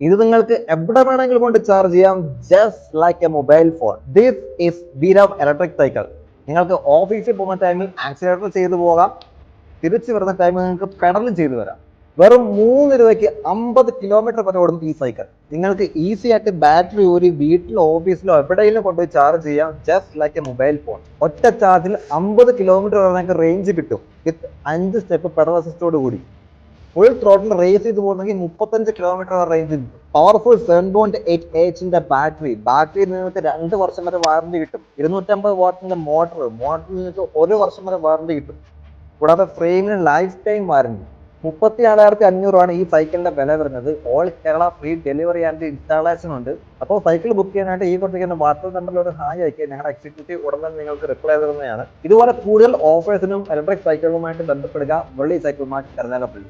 ഇത് നിങ്ങൾക്ക് എവിടെ വേണമെങ്കിലും കൊണ്ട് ചാർജ് ചെയ്യാം, just like a mobile phone. This is വീരാവ് ഇലക്ട്രിക് സൈക്കിൾ. നിങ്ങൾക്ക് ഓഫീസിൽ പോകുന്ന ടൈമിൽ ആക്സിലേറ്റർ ചെയ്തു പോകാം, തിരിച്ചു വരുന്ന ടൈമിൽ നിങ്ങൾക്ക് പെഡലും ചെയ്തു വരാം. വെറും 3 രൂപയ്ക്ക് 50 കിലോമീറ്റർ വരെ ഓടും ഈ സൈക്കിൾ. നിങ്ങൾക്ക് ഈസി ആയിട്ട് ബാറ്ററി ഊരി വീട്ടിലോ ഓഫീസിലോ എവിടെയെങ്കിലും കൊണ്ടുപോയി ചാർജ് ചെയ്യാം, just like a mobile phone. ഒറ്റ ചാർജിൽ 50 കിലോമീറ്റർ വരെ നിങ്ങൾക്ക് റേഞ്ച് കിട്ടും, വിത്ത് 5 സ്റ്റെപ്പ് പെഡൽ അസിസ്റ്റോട് കൂടി. ഫുൾ ത്രോട്ടിൽ റേസ് ചെയ്ത് പോകുന്നെങ്കിൽ 35 കിലോമീറ്റർ റേഞ്ച് കിട്ടും. പവർഫുൾ 7.8 ബാറ്ററി നിങ്ങൾക്ക് 2 വർഷം വരെ വാറണ്ടി കിട്ടും. 250 വാട്ടിന്റെ മോട്ടറിൽ നിങ്ങൾക്ക് 1 വർഷം വരെ വാറണ്ടി കിട്ടും. കൂടാതെ ഫ്രെയിമിന് ലൈഫ് ടൈം വാറണ്ടി. 34,500 ഈ സൈക്കിളിന്റെ വില വരുന്നത്. All Kerala free delivery and installation ഉണ്ട്. അപ്പോൾ സൈക്കിൾ ബുക്ക് ചെയ്യാനായിട്ട് ഈ കൊടുത്തിരിക്കുന്ന വാട്സ്ആപ്പ് നമ്പറിൽ ഒരു ഹായ് അയക്കുക, ഞങ്ങളുടെ എക്സിക്യൂട്ടീവ് ഉടനെ നിങ്ങൾക്ക് റിപ്ലൈ തരുന്നതാണ്. ഇതുപോലെ കൂടുതൽ ഓഫേഴ്സിനും ഇലക്ട്രിക് സൈക്കിളുമായിട്ട് ബന്ധപ്പെടുക വെള്ളി സൈക്കിൾ മാർട്ട് കരുനാഗപ്പള്ളി.